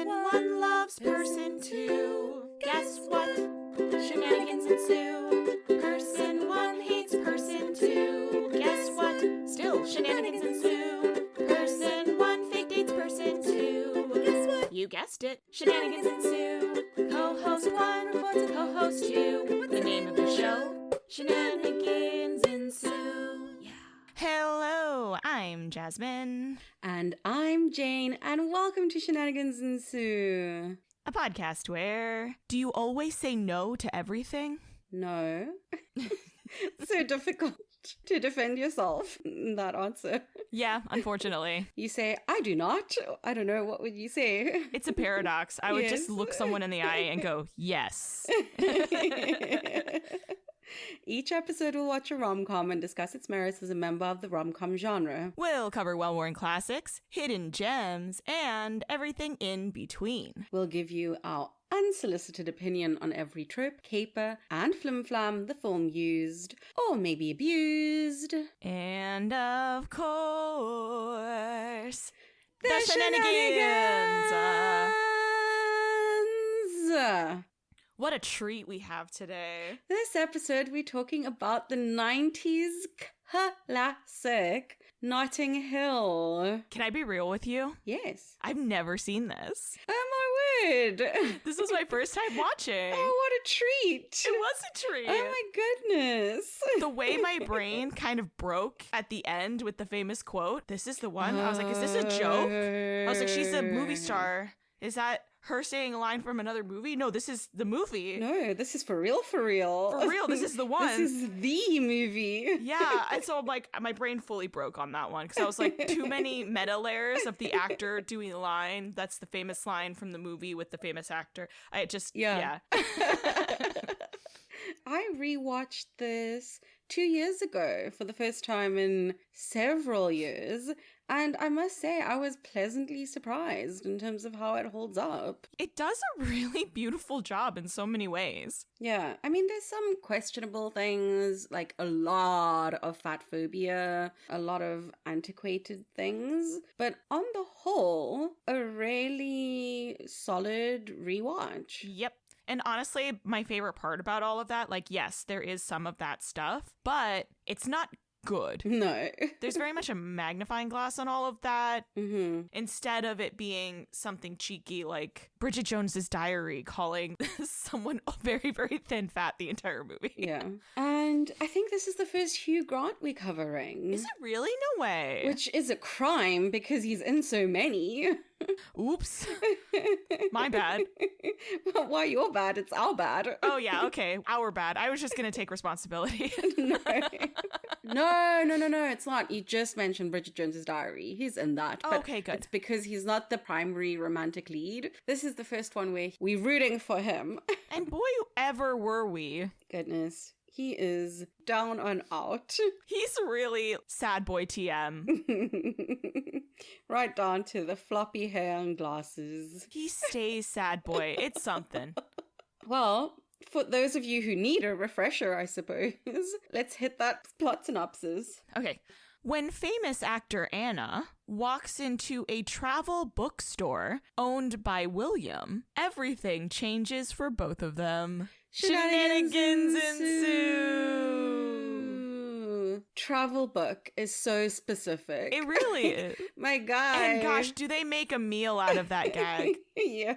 one loves person two. Guess what? Shenanigans ensue. Person one hates person two. Guess what? Still shenanigans ensue. Person one fake dates person two. Guess what? You guessed it. Shenanigans ensue. Co-host one reports a co-host two. The name of the show? Shenanigans ensue. Yeah. Hello, I'm Jasmine. And I'm Jane, and welcome to Shenanigans Ensue. A podcast where... Do you always say no to everything? No. So difficult to defend yourself in that answer. Yeah, unfortunately. You say, I do not. I don't know, what would you say? It's a paradox. I would just look someone in the eye and go, yes. Each episode will watch a rom-com and discuss its merits as a member of the rom-com genre. We'll cover well-worn classics, hidden gems, and everything in between. We'll give you our unsolicited opinion on every trope, caper, and flim-flam the film used, or maybe abused. And of course, the Shenanigans! What a treat we have today. This episode, we're talking about the 90s classic Notting Hill. Can I be real with you? Yes. I've never seen this. Oh my word. This was my first time watching. Oh, what a treat. It was a treat. Oh my goodness. The way my brain kind of broke at the end with the famous quote, this is the one. I was like, is this a joke? I was like, she's a movie star. Is that her saying a line from another movie? No, this is the movie. No, this is for real, for real. For real, this is the one. This is the movie. Yeah, and so I'm like, my brain fully broke on that one because I was like, too many meta layers of the actor doing the line. That's the famous line from the movie with the famous actor. Yeah. I rewatched this 2 years ago for the first time in several years. And I must say, I was pleasantly surprised in terms of how it holds up. It does a really beautiful job in so many ways. Yeah, I mean, there's some questionable things, like a lot of fat phobia, a lot of antiquated things. But on the whole, a really solid rewatch. Yep. And honestly, my favorite part about all of that, like, yes, there is some of that stuff, but it's not good. No. There's very much a magnifying glass on all of that. Mm-hmm. Instead of it being something cheeky like Bridget Jones's Diary calling someone very, very thin fat the entire movie. Yeah. And I think this is the first Hugh Grant we're covering. Is it really? No way. Which is a crime because he's in so many. Oops. My bad. Well, why your bad? It's our bad. Oh, yeah. Okay. Our bad. I was just going to take responsibility. No, it's not. You just mentioned Bridget Jones's Diary. He's in that. Oh, okay, good. It's because he's not the primary romantic lead. This is the first one where we're rooting for him. And boy, ever were we. Goodness. He is down and out. He's really sad boy TM. Right down to the floppy hair and glasses. He stays sad boy. It's something. Well, for those of you who need a refresher, I suppose, let's hit that plot synopsis. Okay. When famous actor Anna walks into a travel bookstore owned by William, everything changes for both of them. Shenanigans ensue! Travel book is so specific. It really is. My God. And gosh, do they make a meal out of that gag? Yeah.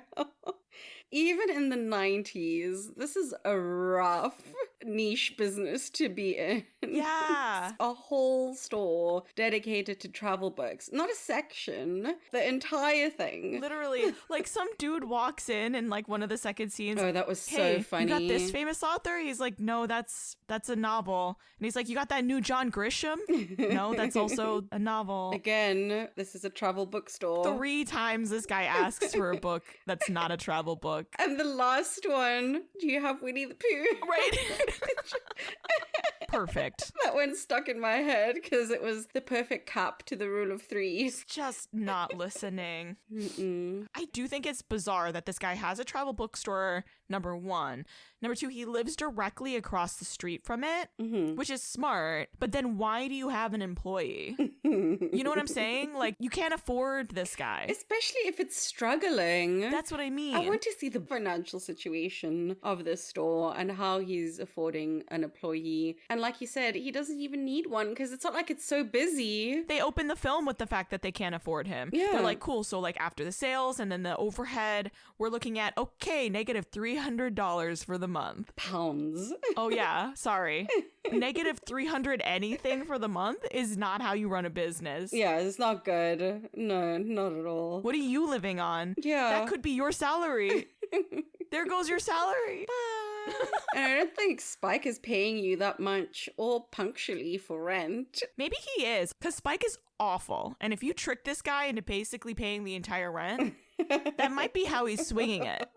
Even in the 90s, this is a rough niche business to be in. Yeah. A whole store dedicated to travel books. Not a section. The entire thing. Literally. Like some dude walks in like one of the second scenes. Oh, that was hey, so funny. You got this famous author? He's like, no, that's a novel. And he's like, you got that new John Grisham? No, that's also a novel. Again, this is a travel bookstore. 3 times this guy asks for a book that's not a travel book. And the last one, do you have Winnie the Pooh? Right. Perfect. That one stuck in my head because it was the perfect cap to the rule of three. He's just not listening. Mm-mm. I do think it's bizarre that this guy has a travel bookstore, number one. Number two, he lives directly across the street from it, which is smart. But then why do you have an employee? You know what I'm saying? Like, you can't afford this guy. Especially if it's struggling. That's what I mean. I want to see the financial situation of this store and how he's affording an employee. And like you said, he doesn't even need one because it's not like it's so busy. They open the film with the fact that they can't afford him. Yeah. They're like, cool. So like after the sales and then the overhead, we're looking at, okay, negative $300 for the month. Pounds. Oh yeah, sorry. Negative 300 anything for the month is not how you run a business. Yeah, it's not good. No, not at all. What are you living on? Yeah. That could be your salary. There goes your salary. And I don't think Spike is paying you that much or punctually for rent. Maybe he is, because Spike is awful. And if you trick this guy into basically paying the entire rent, that might be how he's swinging it.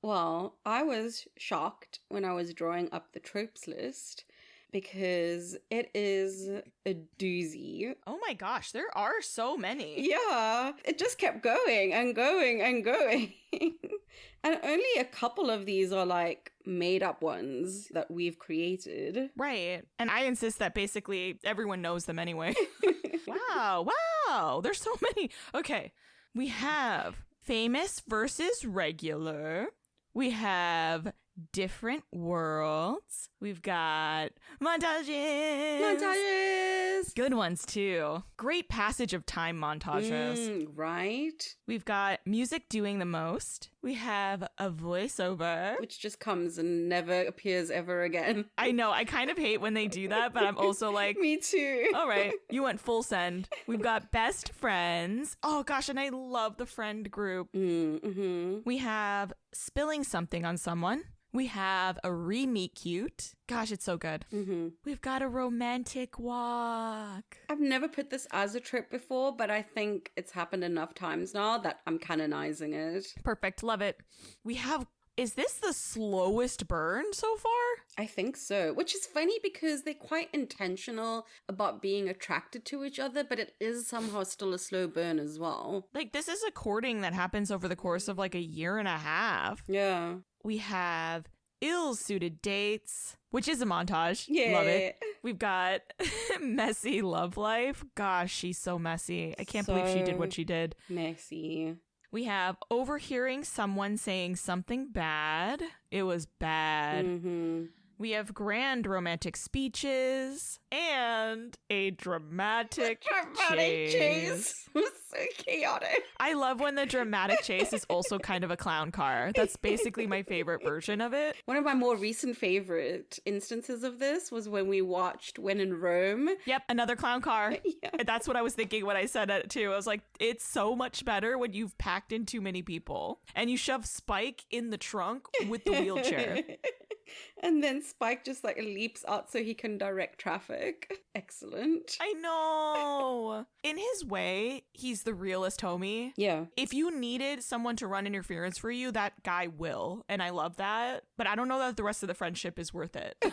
Well, I was shocked when I was drawing up the tropes list because it is a doozy. Oh my gosh, there are so many. Yeah, it just kept going and going and going. And only a couple of these are like made up ones that we've created. Right. And I insist that basically everyone knows them anyway. Wow. There's so many. Okay. We have famous versus regular. We have different worlds. We've got montages. Good ones too. Great passage of time montages. Right? We've got music doing the most. We have a voiceover. Which just comes and never appears ever again. I know, I kind of hate when they do that, but I'm also like, Me too. all right, you went full send. We've got best friends. Oh gosh, and I love the friend group. Mm-hmm. We have spilling something on someone. We have a re-meet cute. Gosh, it's so good. Mm-hmm. We've got a romantic walk. I've never put this as a trope before, but I think it's happened enough times now that I'm canonizing it. Perfect. Love it. We have... Is this the slowest burn so far? I think so, which is funny because they're quite intentional about being attracted to each other, but it is somehow still a slow burn as well. Like, this is a courting that happens over the course of like a year and a half. Yeah. We have ill-suited dates, which is a montage. Yeah. Love it. We've got messy love life. Gosh, she's so messy. I can't believe she did what she did. Messy. We have overhearing someone saying something bad. It was bad. Mm-hmm. We have grand romantic speeches and a dramatic chase. was so chaotic. I love when the dramatic chase is also kind of a clown car. That's basically my favorite version of it. One of my more recent favorite instances of this was when we watched When in Rome. Yep, another clown car. Yeah. That's what I was thinking when I said it too. I was like, it's so much better when you've packed in too many people and you shove Spike in the trunk with the wheelchair. And then Spike just like leaps out so he can direct traffic. Excellent. I know. In his way, he's the realest homie. Yeah. If you needed someone to run interference for you, that guy will. And I love that. But I don't know that the rest of the friendship is worth it.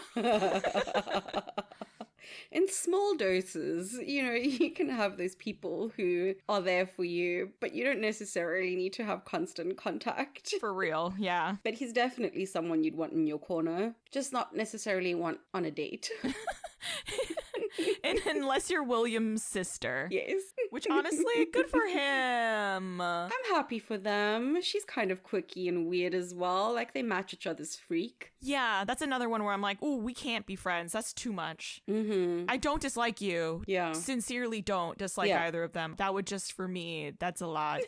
In small doses, you know, you can have those people who are there for you, but you don't necessarily need to have constant contact. For real, yeah. But he's definitely someone you'd want in your corner, just not necessarily want on a date. And unless you're William's sister. Yes. Which honestly, good for him. I'm happy for them. She's kind of quirky and weird as well. Like they match each other's freak. Yeah, that's another one where I'm like, oh, we can't be friends. That's too much. Mm-hmm. I don't dislike you. Yeah. Sincerely don't dislike either of them. That would just, for me, that's a lot.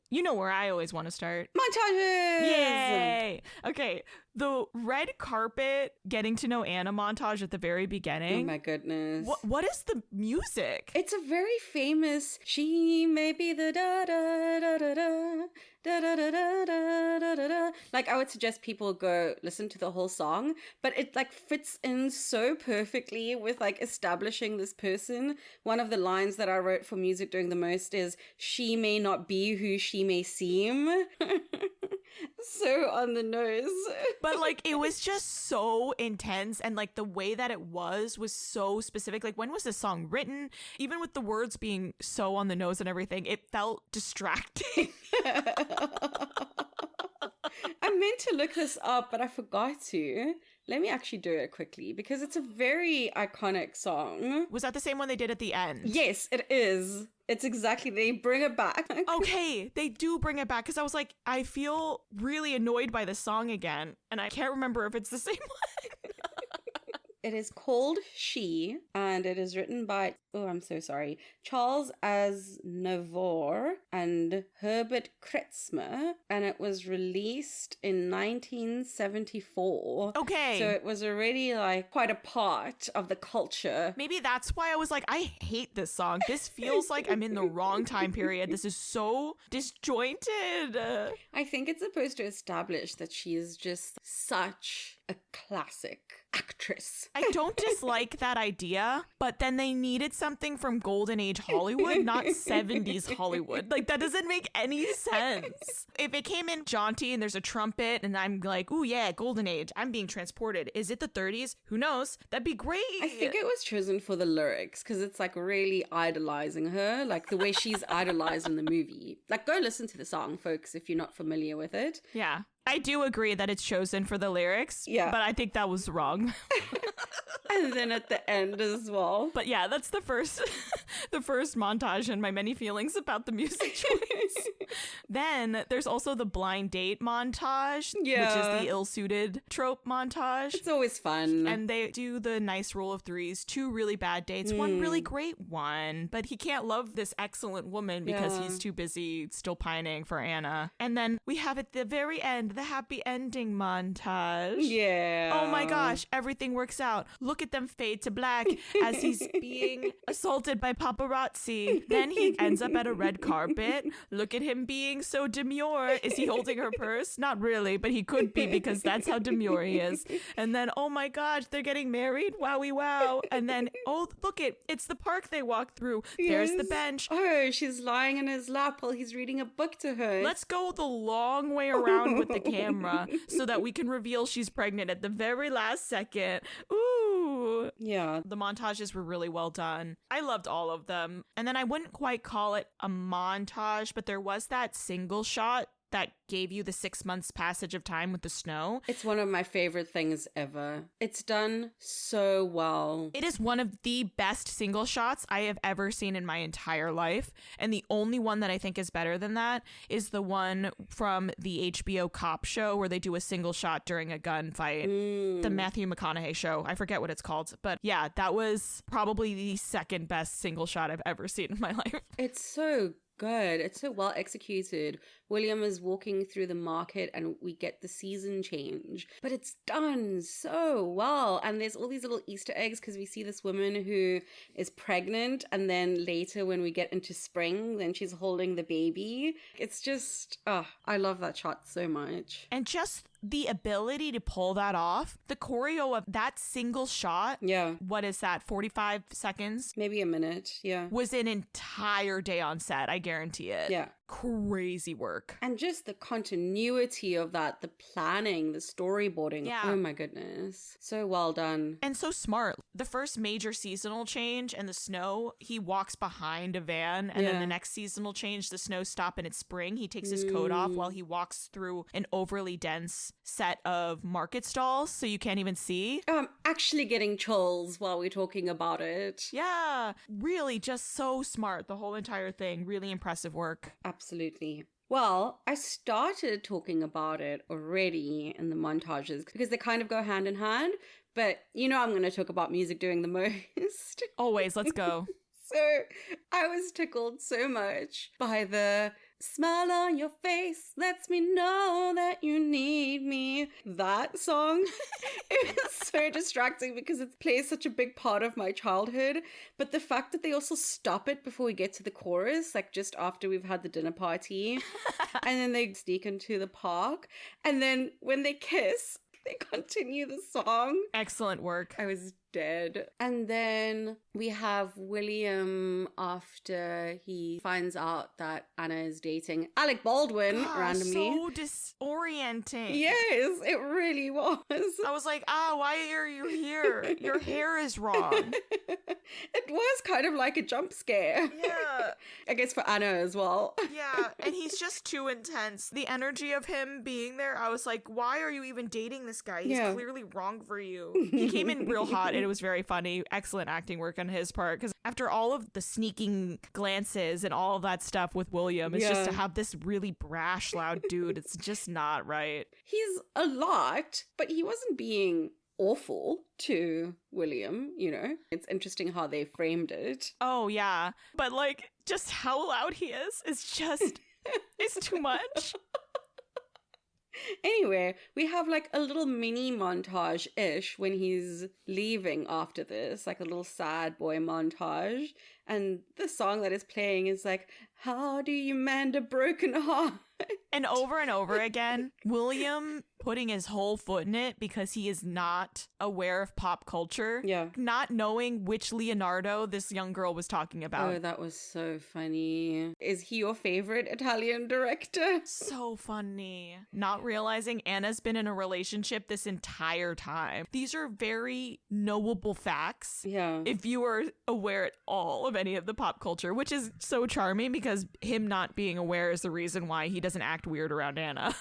You know where I always want to start. Montages! Yay! Okay, the red carpet getting to know Anna montage at the very beginning. Oh my goodness. What is the music? It's a very famous, she may be the da-da-da-da-da, da-da-da-da-da-da-da. Like, I would suggest people go listen to the whole song, but it, like, fits in so perfectly with, like, establishing this person. One of the lines that I wrote for music doing the most is, she may not be who she may seem. So on the nose. But like it was just so intense, and like the way that it was so specific. Like, when was this song written? Even with the words being so on the nose and everything, it felt distracting. I meant to look this up, but I forgot to. Let me actually do it quickly because it's a very iconic song. Was that the same one they did at the end? Yes, it is. It's exactly, they bring it back. Okay, they do bring it back, because I was like, I feel really annoyed by this song again, and I can't remember if it's the same one. It is called She, and it is written by, oh, I'm so sorry, Charles Aznavour and Herbert Kretzmer, and it was released in 1974. Okay. So it was already like quite a part of the culture. Maybe that's why I was like, I hate this song. This feels like I'm in the wrong time period. This is so disjointed. I think it's supposed to establish that she is just such a classic actress. I don't dislike that idea, but then they needed something from Golden Age Hollywood, not 70s Hollywood. Like, that doesn't make any sense. If it came in jaunty and there's a trumpet and I'm like, ooh, yeah, Golden Age, I'm being transported. Is it the 30s? Who knows? That'd be great. I think it was chosen for the lyrics because it's like really idolizing her, like the way she's idolized in the movie. Like, go listen to the song, folks, if you're not familiar with it. Yeah. I do agree that it's chosen for the lyrics, yeah, but I think that was wrong. And then at the end as well. But yeah, that's the first the first montage and my many feelings about the music choice. Then there's also the blind date montage, which is the ill-suited trope montage. It's always fun. And they do the nice rule of threes, 2 really bad dates, 1 really great one, but he can't love this excellent woman because he's too busy still pining for Anna. And then we have at the very end, the happy ending montage. Yeah. Oh my gosh, everything works out. Look at them fade to black as he's being assaulted by paparazzi. Then he ends up at a red carpet. Look at him being so demure. Is he holding her purse? Not really, but he could be because that's how demure he is. And then, oh my gosh, they're getting married. Wowie wow. And then, oh, look it's the park they walk through. There's the bench. Oh, she's lying in his lap while he's reading a book to her. Let's go the long way around with the camera so that we can reveal she's pregnant at the very last second. Ooh. Yeah. The montages were really well done. I loved all of them. And then I wouldn't quite call it a montage, but there was that single shot that gave you the 6 months passage of time with the snow. It's one of my favorite things ever. It's done so well. It is one of the best single shots I have ever seen in my entire life. And the only one that I think is better than that is the one from the HBO cop show where they do a single shot during a gunfight. The Matthew McConaughey show. I forget what it's called. But yeah, that was probably the second best single shot I've ever seen in my life. It's so good. It's so well executed. William is walking through the market and we get the season change, but it's done so well. And there's all these little Easter eggs because we see this woman who is pregnant, and then later when we get into spring, then she's holding the baby. It's just, I love that shot so much. And just the ability to pull that off, the choreo of that single shot. Yeah. What is that? 45 seconds? Maybe a minute. Yeah. Was an entire day on set. I guarantee it. Yeah. Crazy work. And just the continuity of that, the planning, the storyboarding. Yeah. Oh my goodness. So well done. And so smart. The first major seasonal change and the snow, he walks behind a van, and then the next seasonal change, the snow stop and it's spring. He takes his coat off while he walks through an overly dense set of market stalls so you can't even see. I'm actually getting chills while we're talking about it. Yeah, really just so smart. The whole entire thing. Really impressive work. Absolutely. Well, I started talking about it already in the montages because they kind of go hand in hand, but you know I'm going to talk about music doing the most. Always, let's go. So I was tickled so much by the smile on your face lets me know that you need me. That song, it was so distracting because it plays such a big part of my childhood. But the fact that they also stop it before we get to the chorus, like just after we've had the dinner party, and then they sneak into the park. And then when they kiss, they continue the song. Excellent work. I was dead. And then we have William after he finds out that Anna is dating Alec Baldwin randomly. So disorienting. Yes, it really was. I was like, why are you here? Your hair is wrong. It was kind of like a jump scare. Yeah. I guess for Anna as well. Yeah, and he's just too intense. The energy of him being there, I was like, why are you even dating this guy? He's clearly wrong for you. He came in real hot, and it was very funny. Excellent acting work on his part, because after all of the sneaking glances and all of that stuff with William, it's just to have this really brash, loud dude. It's just not right. He's a lot, but he wasn't being awful to William, you know. It's interesting how they framed it. Oh, yeah. But, like, just how loud he is just, it's too much. Anyway, we have like a little mini montage-ish when he's leaving after this, like a little sad boy montage. And the song that is playing is like, how do you mend a broken heart? And over again, William putting his whole foot in it because he is not aware of pop culture. Yeah. Not knowing which Leonardo this young girl was talking about. Oh, that was so funny. Is he your favorite Italian director? So funny. Not realizing Anna's been in a relationship this entire time. These are very knowable facts. Yeah. If you are aware at all of any of the pop culture, which is so charming because him not being aware is the reason why he doesn't act weird around Anna.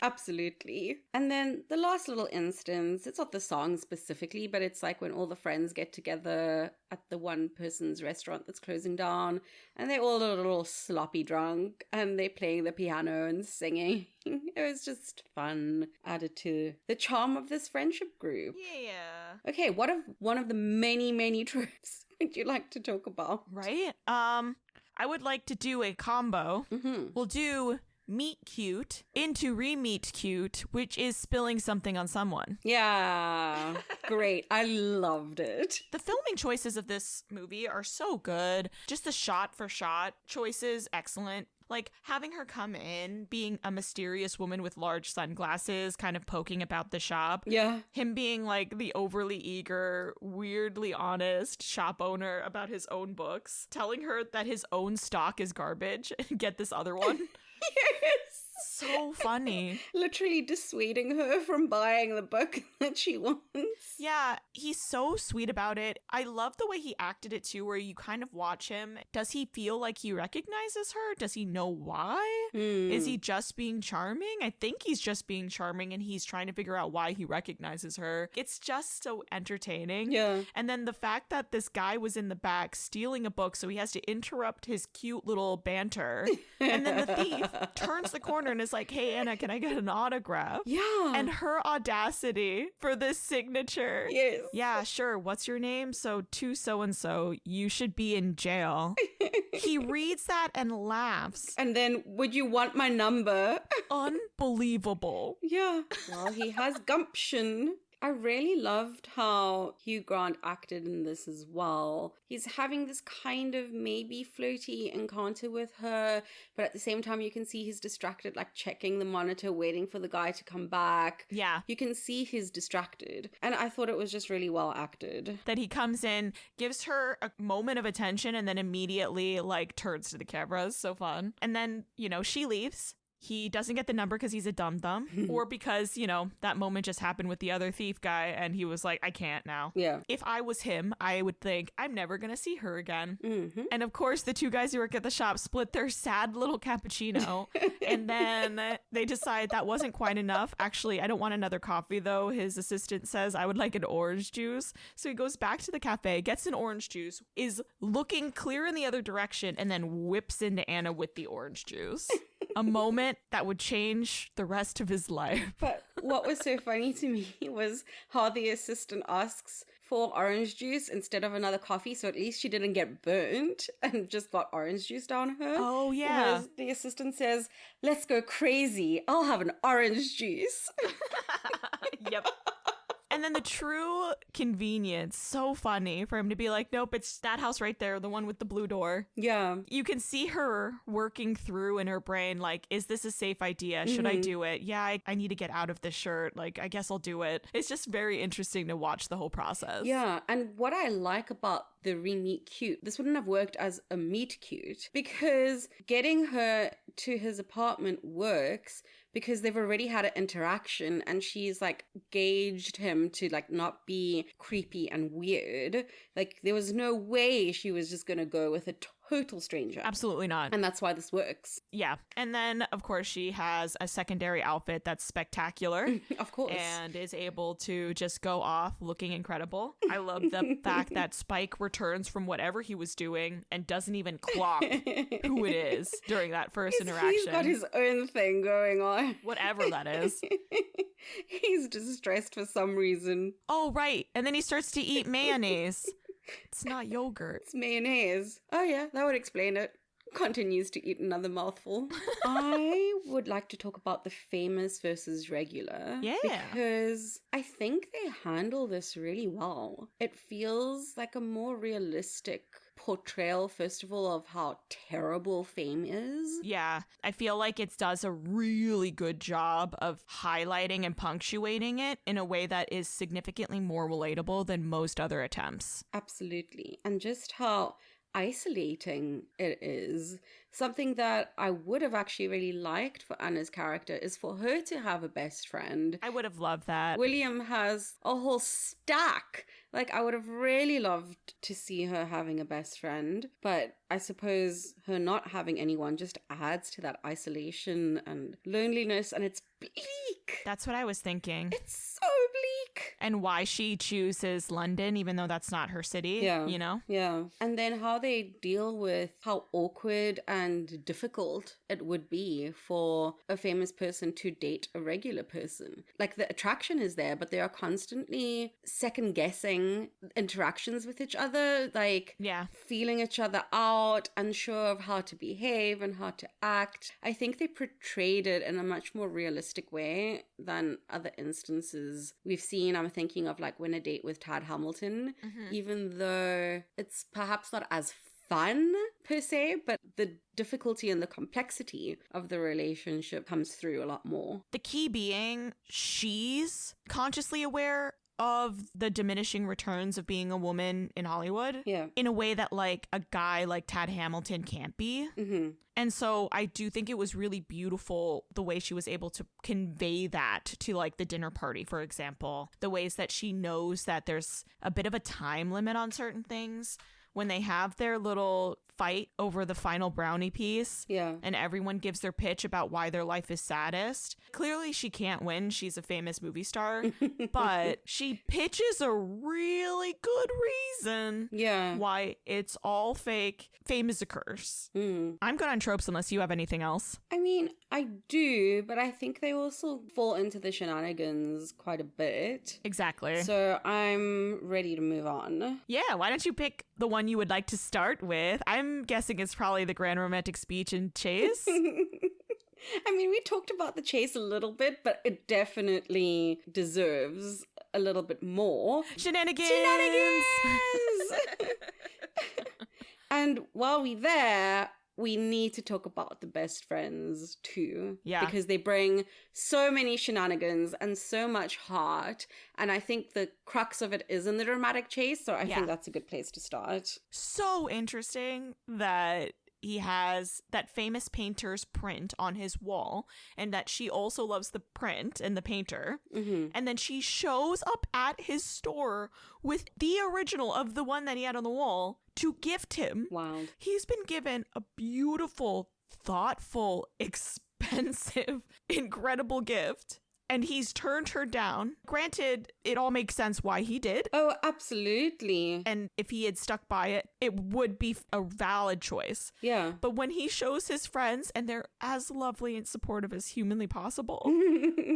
Absolutely. And then the last little instance, it's not the song specifically, but it's like when all the friends get together at the one person's restaurant that's closing down, and they're all a little sloppy drunk, and they're playing the piano and singing. It was just fun, added to the charm of this friendship group. Yeah. Okay, what of one of the many, many tropes would you like to talk about? Right? I would like to do a combo. Mm-hmm. We'll do meet cute into re-meet cute, which is spilling something on someone. Yeah, great. I loved it. The filming choices of this movie are so good. Just the shot for shot choices, excellent. Like having her come in, being a mysterious woman with large sunglasses, kind of poking about the shop. Yeah. Him being like the overly eager, weirdly honest shop owner about his own books. Telling her that his own stock is garbage and get this other one. Yes. So funny. Literally dissuading her from buying the book that she wants. Yeah, he's so sweet about it. I love the way he acted it too, where you kind of watch him. Does he feel like he recognizes her? Does he know why? Is he just being charming? I think he's just being charming, and he's trying to figure out why he recognizes her. It's just so entertaining. Yeah. And then the fact that this guy was in the back stealing a book, so he has to interrupt his cute little banter. And then the thief turns the corner and is like, hey, Anna, can I get an autograph? Yeah. And her audacity for this signature. Yes. Yeah, sure. What's your name? So to so-and-so, you should be in jail. He reads that and laughs. And then, would you want my number? Unbelievable. Yeah. Well, he has gumption. I really loved how Hugh Grant acted in this as well. He's having this kind of maybe floaty encounter with her, but at the same time you can see he's distracted, like checking the monitor, waiting for the guy to come back. Yeah. You can see he's distracted. And I thought it was just really well acted. That he comes in, gives her a moment of attention, and then immediately like turns to the cameras. So fun. And then, you know, she leaves. He doesn't get the number because he's a dum-dum, or because, you know, that moment just happened with the other thief guy and he was like, I can't now. Yeah. If I was him, I would think, I'm never going to see her again. Mm-hmm. And of course, the two guys who work at the shop split their sad little cappuccino. And then they decide that wasn't quite enough. Actually, I don't want another coffee, though. His assistant says, I would like an orange juice. So he goes back to the cafe, gets an orange juice, is looking clear in the other direction, and then whips into Anna with the orange juice. A moment that would change the rest of his life. But what was so funny to me was how the assistant asks for orange juice instead of another coffee, so at least she didn't get burnt and just got orange juice down her. Oh, yeah. Whereas the assistant says, let's go crazy. I'll have an orange juice. Yep. And then the true convenience, so funny for him to be like, nope, it's that house right there, the one with the blue door. Yeah. You can see her working through in her brain, like, is this a safe idea? Should I do it? Yeah, I need to get out of this shirt. Like, I guess I'll do it. It's just very interesting to watch the whole process. Yeah, and what I like about the re-meet cute, this wouldn't have worked as a meet cute because getting her to his apartment works because they've already had an interaction and she's like gauged him to like not be creepy and weird. Like there was no way she was just gonna go with a total stranger. Absolutely not. And that's why this works. Yeah. And then, of course, she has a secondary outfit that's spectacular. Of course. And is able to just go off looking incredible. I love the fact that Spike returns from whatever he was doing and doesn't even clock who it is during that first interaction. He's got his own thing going on. Whatever that is. He's distressed for some reason. Oh, right. And then he starts to eat mayonnaise. It's not yogurt. It's mayonnaise. Oh yeah, that would explain it. Continues to eat another mouthful. I would like to talk about the famous versus regular. Yeah. Because I think they handle this really well. It feels like a more realistic portrayal, first of all, of how terrible fame is. Yeah, I feel like it does a really good job of highlighting and punctuating it in a way that is significantly more relatable than most other attempts. Absolutely. And just how isolating it is. Something that I would have actually really liked for Anna's character is for her to have a best friend. I would have loved that. William has a whole stack. Like, I would have really loved to see her having a best friend, but I suppose her not having anyone just adds to that isolation and loneliness, and it's bleak. That's what I was thinking. It's so bleak. And why she chooses London, even though that's not her city, you know? Yeah. And then how they deal with how awkward and difficult it would be for a famous person to date a regular person. Like, the attraction is there, but they are constantly second guessing interactions with each other, like feeling each other out, unsure of how to behave and how to act. I think they portrayed it in a much more realistic way than other instances we've seen. I'm thinking of like Win a Date with Tad Hamilton, even though it's perhaps not as fun per se, but the difficulty and the complexity of the relationship comes through a lot more. The key being she's consciously aware of the diminishing returns of being a woman in Hollywood in a way that like a guy like Tad Hamilton can't be. And so I do think it was really beautiful the way she was able to convey that to like the dinner party, for example, the ways that she knows that there's a bit of a time limit on certain things. When they have their little fight over the final brownie piece and everyone gives their pitch about why their life is saddest. Clearly she can't win. She's a famous movie star, but she pitches a really good reason why it's all fake. Fame is a curse. I'm good on tropes unless you have anything else. I mean, I do, but I think they also fall into the shenanigans quite a bit. Exactly. So I'm ready to move on. Yeah, why don't you pick the one you would like to start with? I'm guessing it's probably the grand romantic speech and chase. I mean, we talked about the chase a little bit, but it definitely deserves a little bit more. Shenanigans! And while we're there, we need to talk about the best friends too. Yeah. Because they bring so many shenanigans and so much heart. And I think the crux of it is in the dramatic chase. So I think that's a good place to start. So interesting that he has that famous painter's print on his wall and that she also loves the print and the painter. And then she shows up at his store with the original of the one that he had on the wall to gift him. Wow. He's been given a beautiful, thoughtful, expensive, incredible gift. And he's turned her down. Granted, it all makes sense why he did. Oh, absolutely. And if he had stuck by it, it would be a valid choice. Yeah. But when he shows his friends, and they're as lovely and supportive as humanly possible,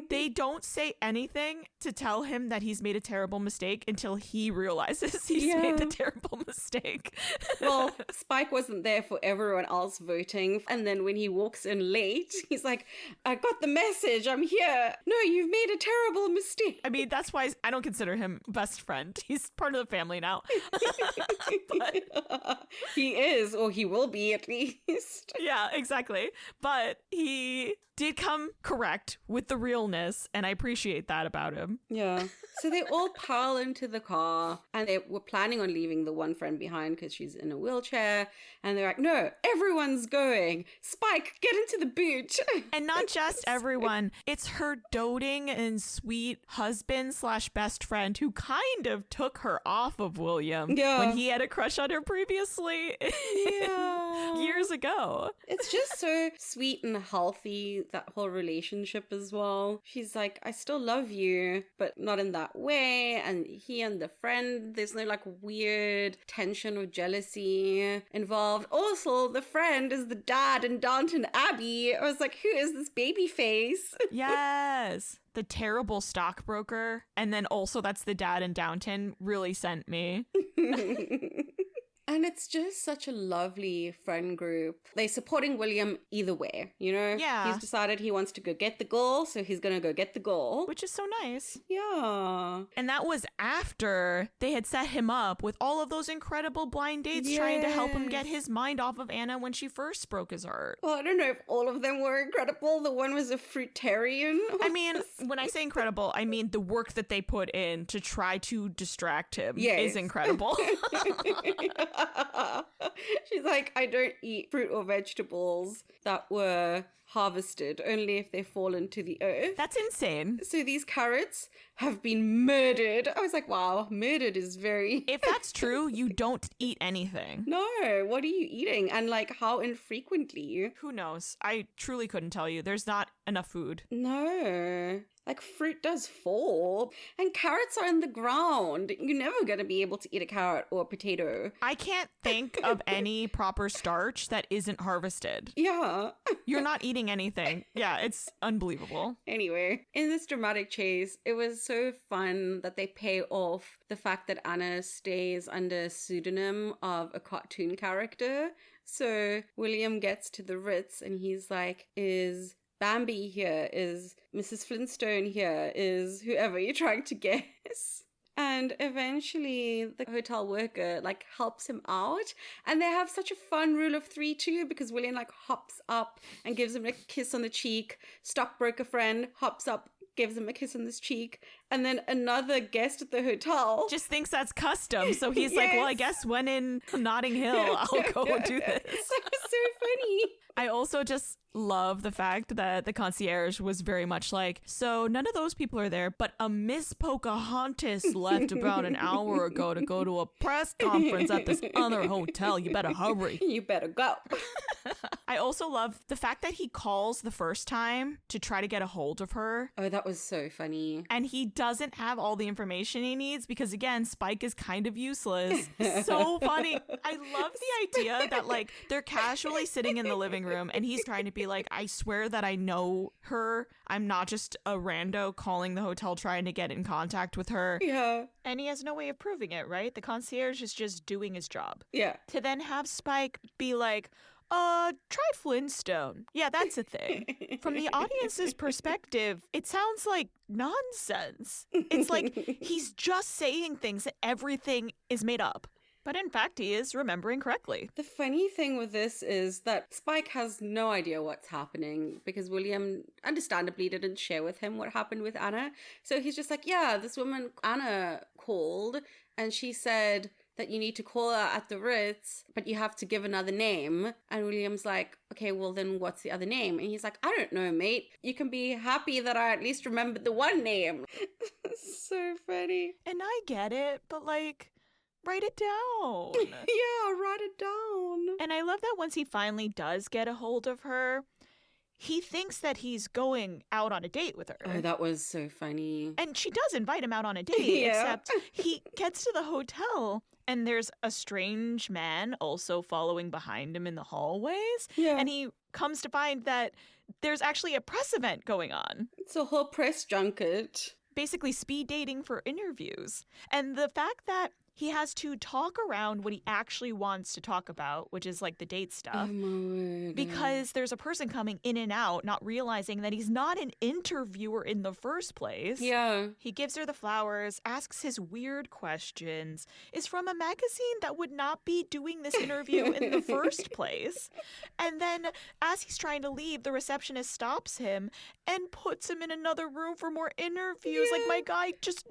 they don't say anything to tell him that he's made a terrible mistake until he realizes he's made the terrible mistake. Well, Spike wasn't there for everyone else voting. And then when he walks in late, he's like, I got the message. I'm here. No, you've made a terrible mistake. I mean, that's why I don't consider him best friend. He's part of the family now. But, he is, or he will be at least. yeah, exactly. But he did come correct with the realness, and I appreciate that about him. Yeah. So they all pile into the car, and they were planning on leaving the one friend behind because she's in a wheelchair. And they're like, no, everyone's going. Spike, get into the boot. And not just everyone. It's her doting and sweet husband / best friend who kind of took her off of William when he had a crush on her previously years ago. It's just so sweet and healthy, that whole relationship as well. She's like, I still love you, but not in that way. And he and the friend, there's no like weird tension or jealousy involved. Also, the friend is the dad in Downton Abbey. I was like, who is this baby face? Yes. The terrible stockbroker. And then also that's the dad in Downton really sent me. And it's just such a lovely friend group. They're supporting William either way, you know? Yeah. He's decided he wants to go get the girl, so he's going to go get the girl. Which is so nice. Yeah. And that was after they had set him up with all of those incredible blind dates trying to help him get his mind off of Anna when she first broke his heart. Well, I don't know if all of them were incredible. The one was a fruitarian. I mean, when I say incredible, I mean the work that they put in to try to distract him is incredible. She's like, I don't eat fruit or vegetables that were harvested, only if they fall into the earth. That's insane. So these carrots have been murdered. I was like, wow, murdered is very... If that's true, you don't eat anything. No, what are you eating? And like, how infrequently? Who knows? I truly couldn't tell you. There's not enough food. No. Like, fruit does fall, and carrots are in the ground. You're never going to be able to eat a carrot or a potato. I can't think of any proper starch that isn't harvested. Yeah. You're not eating anything. Yeah, it's unbelievable. Anyway, in this dramatic chase, it was so fun that they pay off the fact that Anna stays under a pseudonym of a cartoon character. So William gets to the Ritz and he's like, is Bambi here? Is Mrs. Flintstone here? Is whoever you're trying to guess? And eventually the hotel worker like helps him out. And they have such a fun rule of three too, because William like hops up and gives him a kiss on the cheek. Stockbroker friend hops up, gives him a kiss on this cheek. And then another guest at the hotel just thinks that's custom. So he's like, well, I guess when in Notting Hill, I'll go do this. That's so funny. I also just love the fact that the concierge was very much like, so none of those people are there, but a Miss Pocahontas left about an hour ago to go to a press conference at this other hotel. You better hurry. You better go. I also love the fact that he calls the first time to try to get a hold of her. Oh, that was so funny. And he doesn't have all the information he needs because, again, Spike is kind of useless. So funny. I love the idea that, like, they're casually sitting in the living room and he's trying to be like, I swear that I know her. I'm not just a rando calling the hotel trying to get in contact with her. Yeah. And he has no way of proving it, right? The concierge is just doing his job. Yeah. To then have Spike be like, try Flintstone. Yeah, that's a thing. From the audience's perspective, it sounds like nonsense. It's like he's just saying things that everything is made up. But in fact, he is remembering correctly. The funny thing with this is that Spike has no idea what's happening because William understandably didn't share with him what happened with Anna. So he's just like, yeah, this woman Anna called and she said that you need to call her at the Ritz, but you have to give another name. And William's like, okay, well then what's the other name? And he's like, I don't know, mate. You can be happy that I at least remembered the one name. So funny. And I get it, but like, write it down. Yeah, write it down. And I love that once he finally does get a hold of her, he thinks that he's going out on a date with her. Oh, that was so funny. And she does invite him out on a date, except he gets to the hotel and there's a strange man also following behind him in the hallways. Yeah. And he comes to find that there's actually a press event going on. It's a whole press junket. Basically speed dating for interviews. And the fact that he has to talk around what he actually wants to talk about, which is like the date stuff. Oh my word. Because there's a person coming in and out, not realizing that he's not an interviewer in the first place. Yeah. He gives her the flowers, asks his weird questions, is from a magazine that would not be doing this interview in the first place. And then as he's trying to leave, the receptionist stops him and puts him in another room for more interviews. Like, my guy, just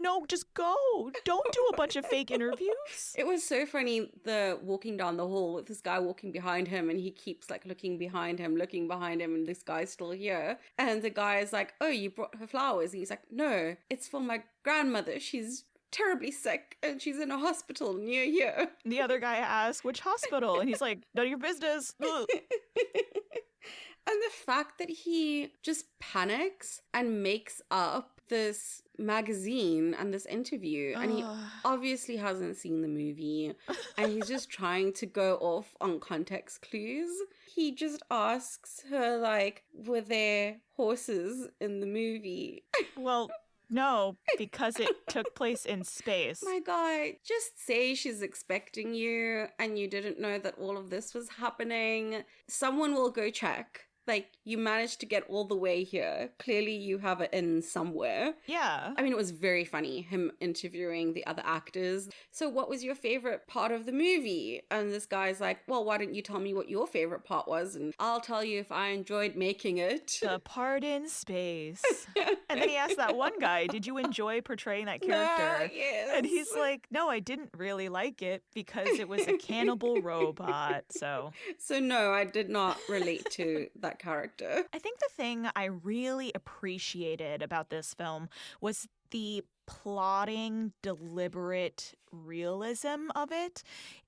go. Don't do a bunch of fake interviews. It was so funny, the walking down the hall with this guy walking behind him, and he keeps like looking behind him, and this guy's still here. And the guy is like, oh, you brought her flowers? And he's like, no, it's for my grandmother. She's terribly sick and she's in a hospital near here. The other guy asks, which hospital? And he's like, none of your business. Ugh. And the fact that he just panics and makes up this magazine and this interview, and he obviously hasn't seen the movie, and he's just trying to go off on context clues. He just asks her, like, were there horses in the movie? Well, no, because it took place in space. My guy, just say she's expecting you and you didn't know that all of this was happening. Someone will go check. Like, you managed to get all the way here. Clearly you have it in somewhere. Yeah. I mean, it was very funny, him interviewing the other actors. So what was your favorite part of the movie? And this guy's like, well, why don't you tell me what your favorite part was? And I'll tell you if I enjoyed making it. The part in space. And then he asked that one guy, did you enjoy portraying that character? Yes. And he's like, no, I didn't really like it because it was a cannibal robot. So no, I did not relate to that character. I think the thing I really appreciated about this film was the plotting, deliberate realism of it.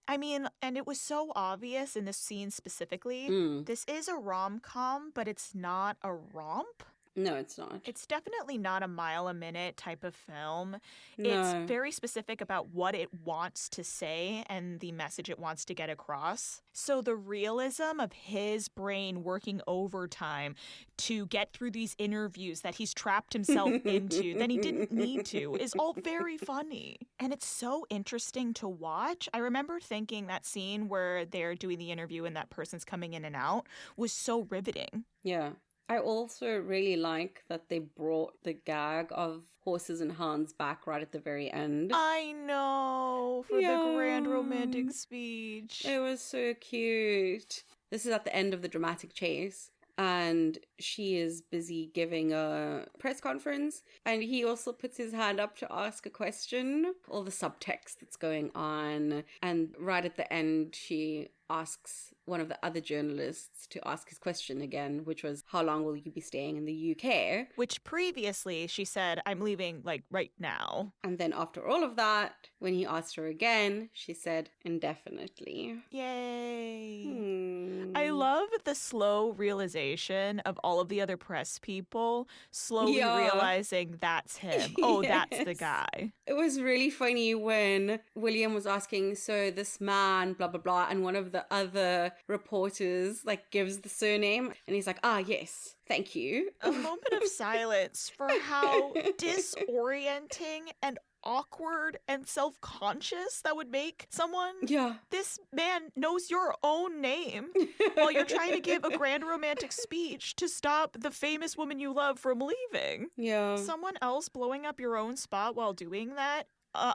I mean, and it was so obvious in this scene specifically. This is a rom-com, but it's not a romp. No, it's not. It's definitely not a mile a minute type of film. No. It's very specific about what it wants to say and the message it wants to get across. So the realism of his brain working overtime to get through these interviews that he's trapped himself into that he didn't need to is all very funny. And it's so interesting to watch. I remember thinking that scene where they're doing the interview and that person's coming in and out was so riveting. Yeah. I also really like that they brought the gag of horses and hounds back right at the very end. I know, for the grand romantic speech. It was so cute. This is at the end of the dramatic chase, and she is busy giving a press conference, and he also puts his hand up to ask a question. All the subtext that's going on, and right at the end she asks one of the other journalists to ask his question again, which was, how long will you be staying in the UK? Which previously she said, I'm leaving, like, right now. And then after all of that, when he asked her again, she said, indefinitely. Yay. I love the slow realization of all of the other press people slowly realizing that's him. Oh, that's the guy. It was really funny when William was asking, so this man, blah, blah, blah, and one of the other reporters like gives the surname, and he's like, yes, thank you. A moment of silence for how disorienting and awkward and self-conscious that would make someone. Yeah. This man knows your own name while you're trying to give a grand romantic speech to stop the famous woman you love from leaving. Yeah. Someone else blowing up your own spot while doing that?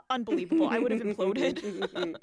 Unbelievable. I would have imploded.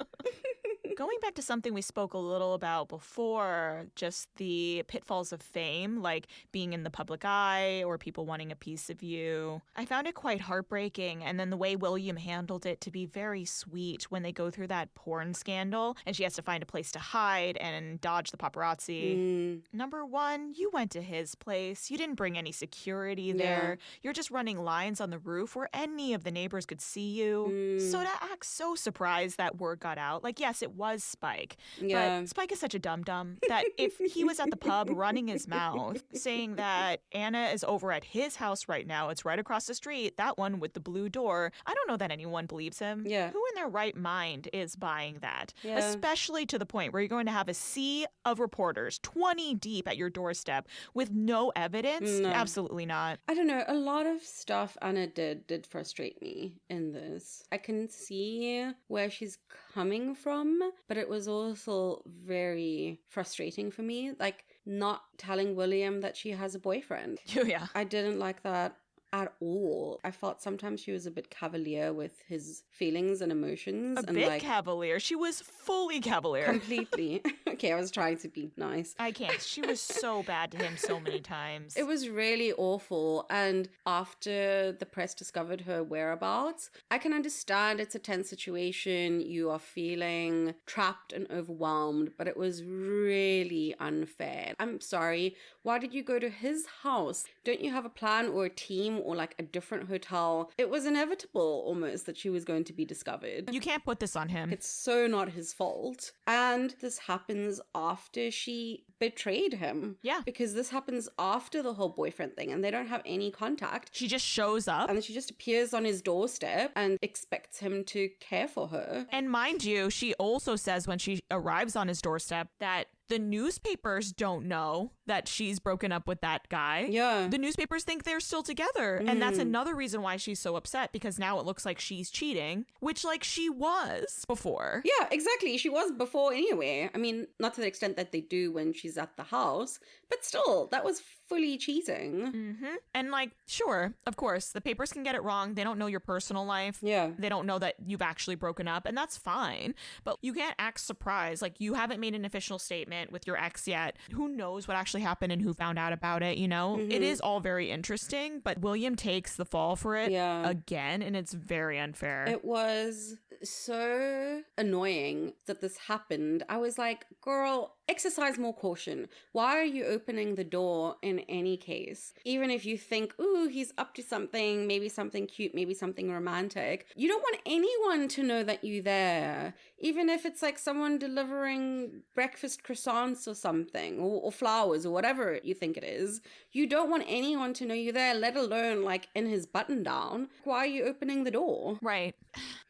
Going back to something we spoke a little about before, just the pitfalls of fame, like being in the public eye or people wanting a piece of you. I found it quite heartbreaking, and then the way William handled it to be very sweet when they go through that porn scandal and she has to find a place to hide and dodge the paparazzi. Number one, you went to his place. You didn't bring any security there. You're just running lines on the roof where any of the neighbors could see you. So to act so surprised that word got out, like, yes, it was was Spike. Yeah. But Spike is such a dum-dum that if he was at the pub running his mouth saying that Anna is over at his house right now, it's right across the street, that one with the blue door, I don't know that anyone believes him. Yeah. Who in their right mind is buying that? Yeah. Especially to the point where you're going to have a sea of reporters 20 deep at your doorstep with no evidence? No. Absolutely not. I don't know. A lot of stuff Anna did frustrate me in this. I can see where she's coming from, but it was also very frustrating for me. Like, not telling William that she has a boyfriend. Yeah. I didn't like that at all. I felt sometimes she was a bit cavalier with his feelings and emotions. A and bit like, cavalier. She was fully cavalier. completely. Okay, I was trying to be nice. I can't. She was so bad to him so many times. It was really awful. And after the press discovered her whereabouts, I can understand it's a tense situation. You are feeling trapped and overwhelmed, but it was really unfair. I'm sorry. Why did you go to his house? Don't you have a plan or a team or like a different hotel? It was inevitable almost that she was going to be discovered. You can't put this on him. It's so not his fault. And this happens after she betrayed him. Yeah. Because this happens after the whole boyfriend thing and they don't have any contact. She just shows up. And then she just appears on his doorstep and expects him to care for her. And mind you, she also says when she arrives on his doorstep that the newspapers don't know that she's broken up with that guy. Yeah. The newspapers think they're still together. And that's another reason why she's so upset, because now it looks like she's cheating, which like she was before. Yeah, exactly. She was before anyway. I mean, not to the extent that they do when she's at the house, but still, that was fully cheating. Mm-hmm. And like, sure, of course, the papers can get it wrong. They don't know your personal life. Yeah. They don't know that you've actually broken up, and that's fine. But you can't act surprised. Like, you haven't made an official statement with your ex yet. Who knows what actually happened and who found out about it, you know? Mm-hmm. It is all very interesting, but William takes the fall for it again, and it's very unfair. It was so annoying that this happened. I was like, girl, exercise more caution. Why are you opening the door in any case? Even if you think, ooh, he's up to something, maybe something cute, maybe something romantic, you don't want anyone to know that you're there. Even if it's like someone delivering breakfast croissants or something, or flowers or whatever you think it is. You don't want anyone to know you're there, let alone like in his button down. Why are you opening the door? Right.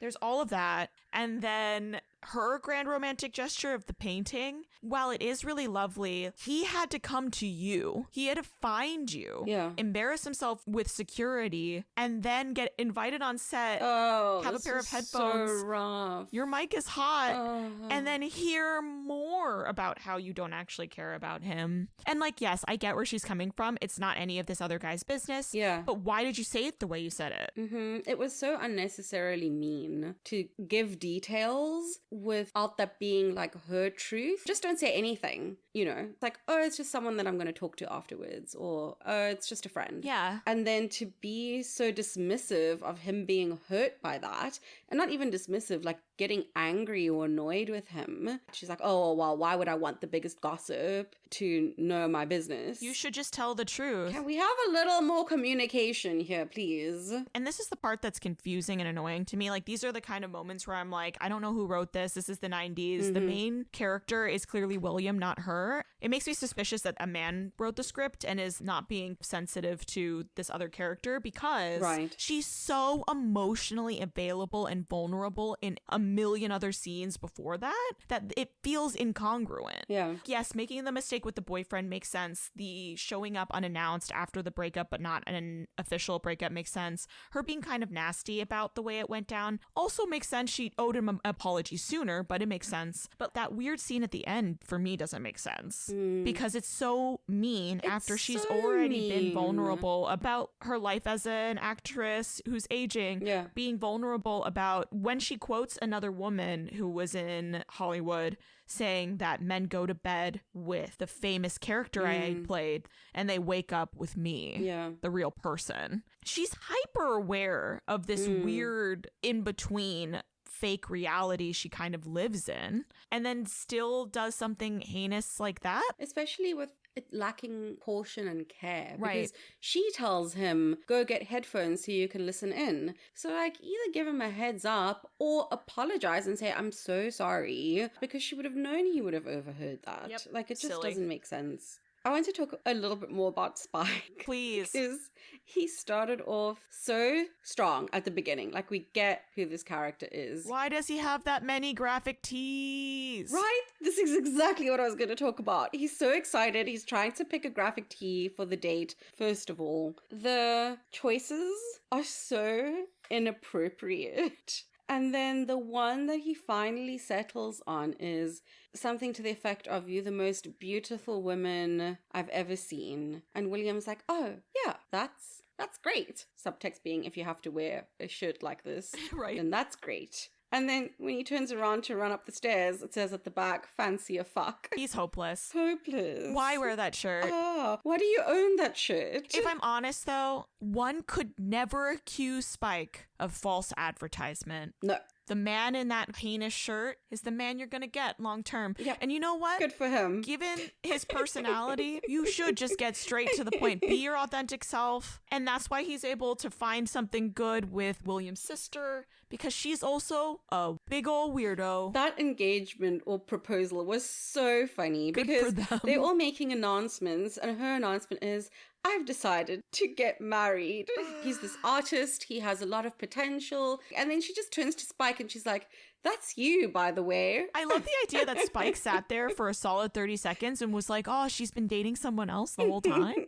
There's all of that. And then her grand romantic gesture of the painting, while it is really lovely, he had to come to you. He had to find you, embarrass himself with security, and then get invited on set, have a pair of headphones. So rough. Your mic is hot, and then hear more about how you don't actually care about him. And like, yes, I get where she's coming from. It's not any of this other guy's business. Yeah. But why did you say it the way you said it? Mm-hmm. It was so unnecessarily mean to give details without that being like her truth. Just don't say anything, you know? It's like, oh, it's just someone that I'm going to talk to afterwards, or oh, it's just a friend. Yeah. And then to be so dismissive of him being hurt by that, and not even dismissive, like getting angry or annoyed with him. She's like, oh, well, why would I want the biggest gossip to know my business? You should just tell the truth. Can we have a little more communication here, please? And this is the part that's confusing and annoying to me. Like, these are the kind of moments where I'm like, I don't know who wrote this. This is the 90s. The main character is clearly William, not her. It makes me suspicious that a man wrote the script and is not being sensitive to this other character, because she's so emotionally available and vulnerable in a million other scenes before that it feels incongruent. Yeah. Yes, making the mistake with the boyfriend makes sense. The showing up unannounced after the breakup but not an official breakup makes sense. Her being kind of nasty about the way it went down also makes sense. She owed him an apology sooner, but it makes sense. But that weird scene at the end for me doesn't make sense because it's so mean after she's already been vulnerable about her life as an actress who's aging, being vulnerable about when she quotes another woman who was in Hollywood saying that men go to bed with the famous character I played and they wake up with me, the real person. She's hyper aware of this weird in-between fake reality she kind of lives in, and then still does something heinous like that. Especially with lacking caution and care. Right. Because she tells him, go get headphones so you can listen in. So, like, either give him a heads up or apologize and say, I'm so sorry, because she would have known he would have overheard that. Yep. Like, it just Silly. doesn't make sense. I want to talk a little bit more about Spike. Please. Because he started off so strong at the beginning. Like, we get who this character is. Why does he have that many graphic tees? Right? This is exactly what I was going to talk about. He's so excited. He's trying to pick a graphic tee for the date, first of all. The choices are so inappropriate. And then the one that he finally settles on is something to the effect of, "You're the most beautiful woman I've ever seen." And William's like, "Oh, yeah, that's great." Subtext being, if you have to wear a shirt like this, Right. then that's great. And then when he turns around to run up the stairs, it says at the back, "Fancy a fuck." He's hopeless. Hopeless. Why wear that shirt? Why do you own that shirt? If I'm honest, though, one could never accuse Spike of false advertisement. No. The man in that heinous shirt is the man you're going to get long term. Yeah. And you know what? Good for him. Given his personality, you should just get straight to the point. Be your authentic self. And that's why he's able to find something good with William's sister, because she's also a big old weirdo. That engagement or proposal was so funny Good because for them. they're all making announcements, and her announcement is, "I've decided to get married." He's this artist, he has a lot of potential. And then she just turns to Spike and she's like, "That's you, by the way." I love the idea that Spike sat there for a solid 30 seconds and was like, "Oh, she's been dating someone else the whole time."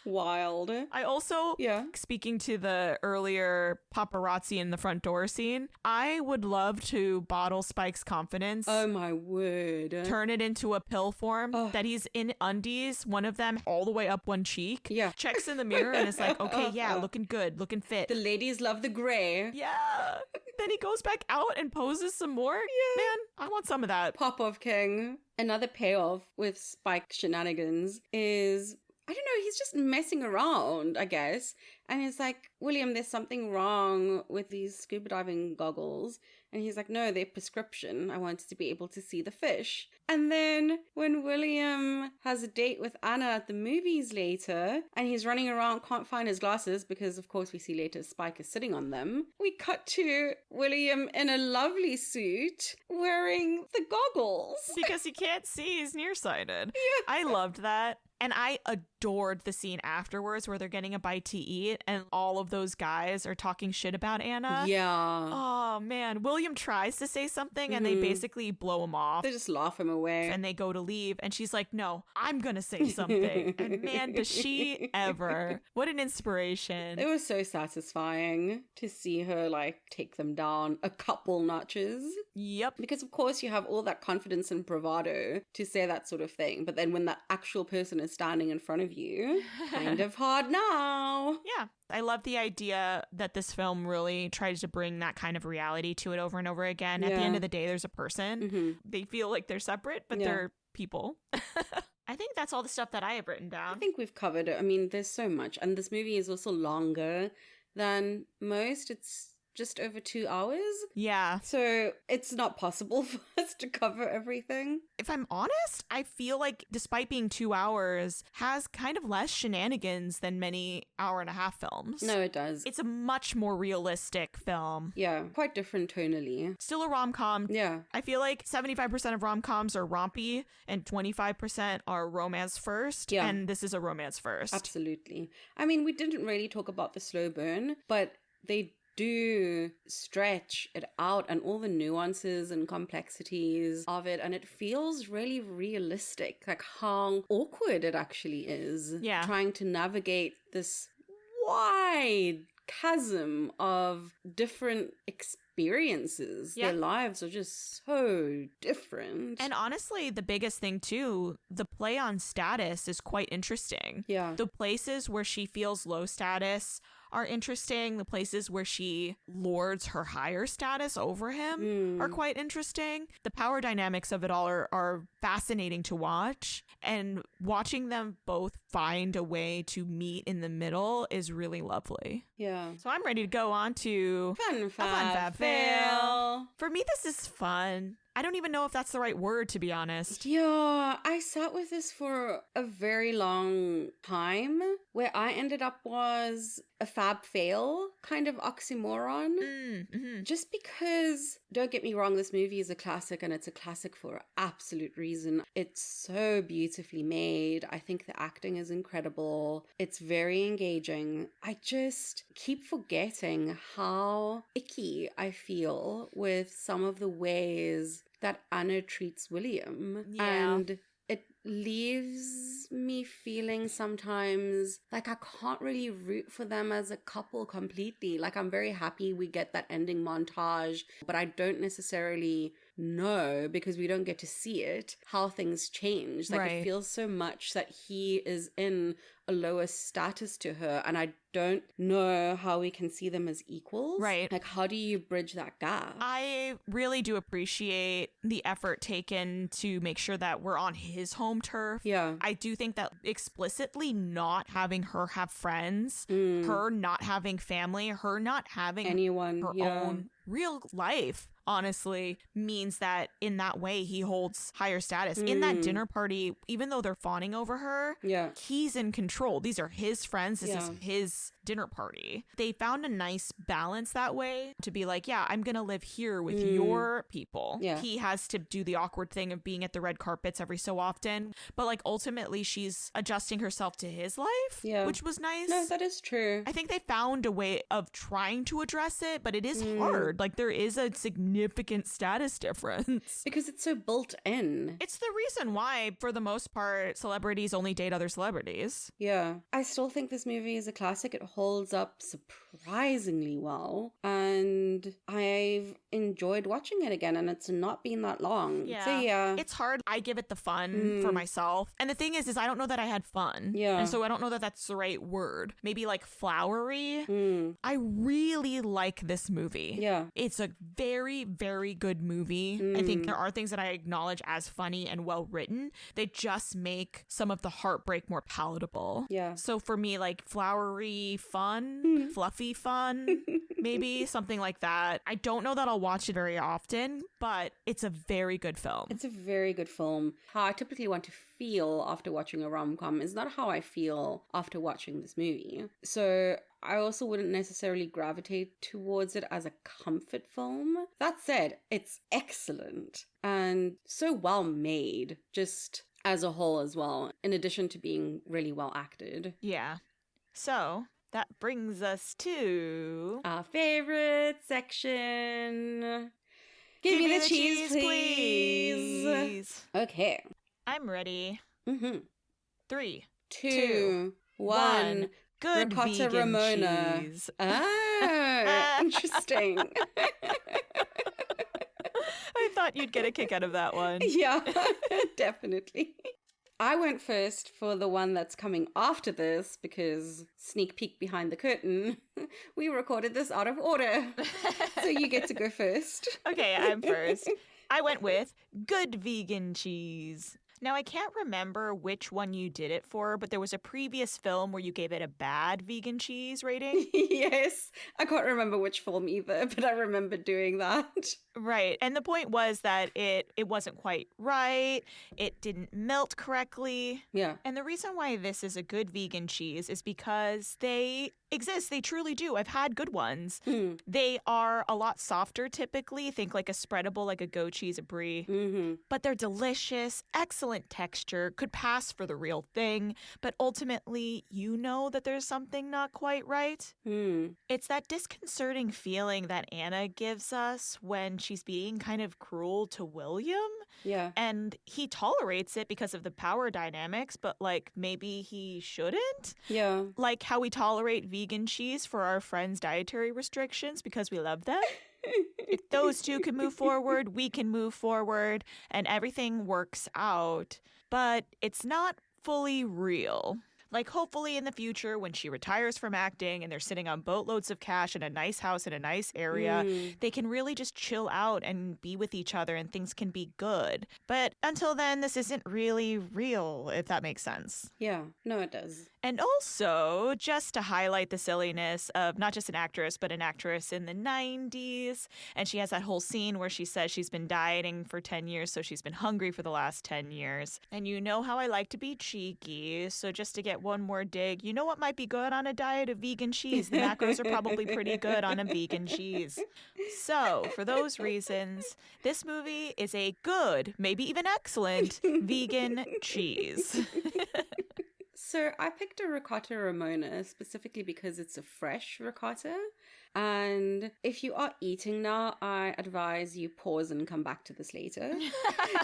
Wild. I also, Yeah. speaking to the earlier paparazzi in the front door scene, I would love to bottle Spike's confidence. Oh my word. Turn it into a pill form Oh. that he's in undies, one of them all the way up one cheek. Yeah. Checks in the mirror and is like, "Okay, yeah, looking good, looking fit." The ladies love the gray. Yeah. Then he goes back out and poses some more. Yeah. Man, I want some of that. Pop-off king. Another payoff with Spike shenanigans is, I don't know, he's just messing around, I guess. And he's like, "William, there's something wrong with these scuba diving goggles." And he's like, "No, they're prescription. I wanted to be able to see the fish." And then when William has a date with Anna at the movies later, and he's running around, can't find his glasses because, of course, we see later Spike is sitting on them. We cut to William in a lovely suit wearing the goggles. Because he can't see, he's nearsighted. Yeah. I loved that. And I adored the scene afterwards where they're getting a bite to eat and all of those guys are talking shit about Anna. Yeah. Oh, man. William tries to say something and they basically blow him off. They just laugh him away. And they go to leave and she's like, "No, I'm going to say something." And man, does she ever. What an inspiration. It was so satisfying to see her, like, take them down a couple notches. Yep. Because, of course, you have all that confidence and bravado to say that sort of thing. But then when that actual person is standing in front of you, kind of hard now. Yeah. I love the idea that this film really tries to bring that kind of reality to it over and over again. At the Yeah. end of the day, there's a person. Mhm. They feel like they're separate, but Yeah. they're people. I think that's all the stuff that I have written I down. think we've covered it. I mean, there's so much. And this movie is also longer than most. It's just over 2 hours. Yeah. So it's not possible for us to cover everything. If I'm honest, I feel like despite being 2 hours, has kind of less shenanigans than many hour-and-a-half films. No, it does. It's a much more realistic film. Yeah, quite different tonally. Still a rom-com. Yeah. I feel like 75% of rom-coms are rompy and 25% are romance first. Yeah. And this is a romance first. Absolutely. I mean, we didn't really talk about the slow burn, but they do stretch it out and all the nuances and complexities of it, and it feels really realistic, like how awkward it actually is. Yeah. Trying to navigate this wide chasm of different experiences. Yeah. Their lives are just so different. And honestly, the biggest thing too, the play on status is quite interesting. yeah. The places where she feels low status are interesting. The places where she lords her higher status over him are quite interesting. The power dynamics of it all are fascinating to watch. And watching them both find a way to meet in the middle is really lovely. Yeah. So I'm ready to go on to Fun fab fab fail. For me, this is fun. I don't even know if that's the right word, to be honest. Yeah, I sat with this for a very long time. Where I ended up was a fab fail kind of oxymoron. Mm-hmm. Just because, don't get me wrong, this movie is a classic and it's a classic for absolute reason. It's so beautifully made. I think the acting is incredible. It's very engaging. I just keep forgetting how icky I feel with some of the ways that Anna treats William. Yeah. And it leaves me feeling sometimes like I can't really root for them as a couple completely. Like, I'm very happy we get that ending montage, but I don't necessarily know, because we don't get to see it, how things change. Like, Right. it feels so much that he is in a lower status to her, and I don't know how we can see them as equals. Right. Like, how do you bridge that gap? I really do appreciate the effort taken to make sure that we're on his home turf. Yeah. I do think that explicitly not having her have friends, her not having family, her not having Anyone. her Yeah. own real life, honestly, means that in that way he holds higher status. In that dinner party, even though they're fawning over her, Yeah. he's in control. These are his friends. This is Yeah. his dinner party. They found a nice balance that way to be like, yeah, I'm going to live here with your people. Yeah. He has to do the awkward thing of being at the red carpets every so often. But like ultimately she's adjusting herself to his life, Yeah. which was nice. No, that is true. I think they found a way of trying to address it, but it is hard. Like there is a significant status difference. Because it's so built in. It's the reason why, for the most part, celebrities only date other celebrities. Yeah. I still think this movie is a classic. It holds up surprisingly well. And I've enjoyed watching it again, and it's not been that long. So yeah. It's hard. I give it the fun for myself. And the thing is I don't know that I had fun. Yeah. And so I don't know that that's the right word. Maybe like flowery. I really like this movie. Yeah. It's a very, very good movie. I think there are things that I acknowledge as funny and well written. They just make some of the heartbreak more palatable. Yeah. So for me, like flowery fun, fluffy fun, maybe something like that. I don't know that I'll watch it very often, but it's a very good film. It's a very good film. How I typically want to feel after watching a rom-com is not how I feel after watching this movie. So I also wouldn't necessarily gravitate towards it as a comfort film. That said, it's excellent and so well made, just as a whole as well, in addition to being really well acted. Yeah. So that brings us to Our favorite section. Give me the cheese, please. please. Okay. I'm ready. 3, 2, 1. 1. Good Ricotta vegan Ramona. cheese. Oh, interesting. I thought you'd get a kick out of that one. Yeah, definitely. I went first for the one that's coming after this because, sneak peek behind the curtain, we recorded this out of order. So you get to go first. Okay, I'm first. I went with good vegan cheese. Now, I can't remember which one you did it for, but there was a previous film where you gave it a bad vegan cheese rating. Yes, I can't remember which film either, but I remember doing that. Right. And the point was that it wasn't quite right. It didn't melt correctly. Yeah. And the reason why this is a good vegan cheese is because they exist. They truly do. I've had good ones. They are a lot softer typically. Think like a spreadable, like a goat cheese, a brie. But they're delicious, excellent texture, could pass for the real thing. But ultimately, you know that there's something not quite right. It's that disconcerting feeling that Anna gives us when she's being kind of cruel to William. Yeah. And he tolerates it because of the power dynamics, but like maybe he shouldn't. Yeah. Like how we tolerate vegan cheese for our friends' dietary restrictions because we love them. If those two can move forward, we can move forward and everything works out. But it's not fully real. Like, hopefully in the future, when she retires from acting and they're sitting on boatloads of cash in a nice house in a nice area, they can really just chill out and be with each other and things can be good. But until then, this isn't really real, if that makes sense. Yeah, no, it does. And also, just to highlight the silliness of not just an actress, but an actress in the 90s. And she has that whole scene where she says she's been dieting for 10 years, so she's been hungry for the last 10 years. And you know how I like to be cheeky, so just to get one more dig, you know what might be good on a diet of vegan cheese? The macros are probably pretty good on a vegan cheese. So, for those reasons, this movie is a good, maybe even excellent, vegan cheese. So I picked a ricotta Ramona specifically because it's a fresh ricotta. And if you are eating now, I advise you pause and come back to this later.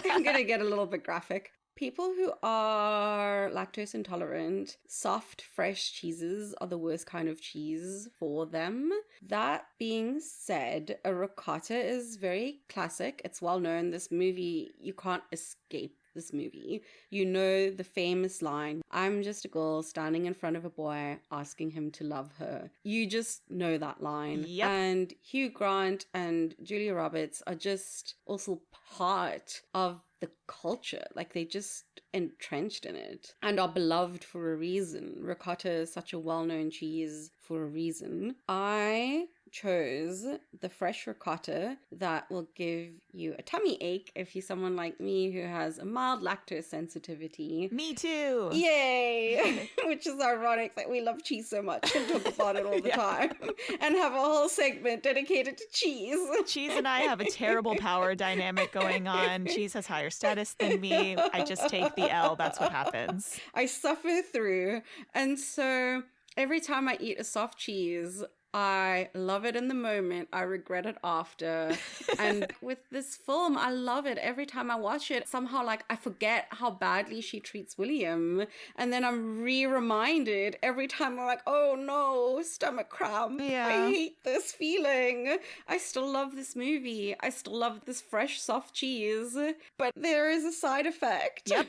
I'm going to get a little bit graphic. People who are lactose intolerant, soft, fresh cheeses are the worst kind of cheese for them. That being said, a ricotta is very classic. It's well known. This movie, you can't escape this movie. You know the famous line, "I'm just a girl standing in front of a boy asking him to love her." You just know that line. Yep. And Hugh Grant and Julia Roberts are just also part of the culture. Like, they just entrenched in it and are beloved for a reason. Ricotta is such a well-known cheese for a reason. I chose the fresh ricotta that will give you a tummy ache if you're someone like me who has a mild lactose sensitivity. Me too. Yay! Which is ironic that we love cheese so much and talk about it all the time and have a whole segment dedicated to cheese. Cheese and I have a terrible power dynamic going on. Cheese has higher status than me. I just take the L. That's what happens. I suffer through. And so every time I eat a soft cheese, I love it in the moment. I regret it after. And with this film, I love it. Every time I watch it, somehow, like, I forget how badly she treats William. And then I'm reminded every time I'm like, oh no, stomach cramp. Yeah. I hate this feeling. I still love this movie. I still love this fresh, soft cheese. But there is a side effect. Yep.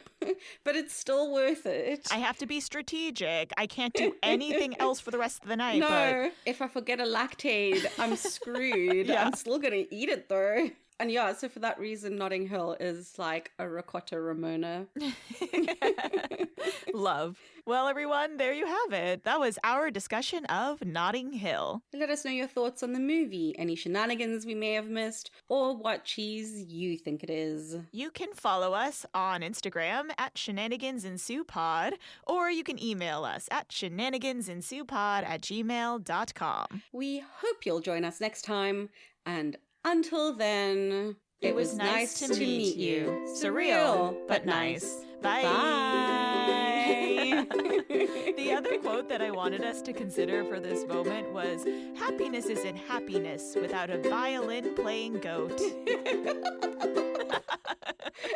But it's still worth it. I have to be strategic. I can't do anything else for the rest of the night. No, if I forget a lactate, I'm screwed. Yeah. I'm still gonna eat it though. And yeah, so for that reason, Notting Hill is like a ricotta Ramona. Love. Well, everyone, there you have it. That was our discussion of Notting Hill. Let us know your thoughts on the movie, any shenanigans we may have missed, or what cheese you think it is. You can follow us on Instagram at shenanigansensuepod, or you can email us at shenanigansensuepod@gmail.com. We hope you'll join us next time, and until then, It was nice to meet you. Surreal, but nice. Bye. Bye. The other quote that I wanted us to consider for this moment was, "Happiness isn't happiness without a violin playing goat."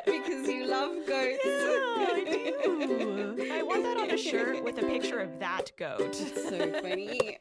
Because you love goats. Yeah, I do. I want that on a shirt with a picture of that goat. So funny.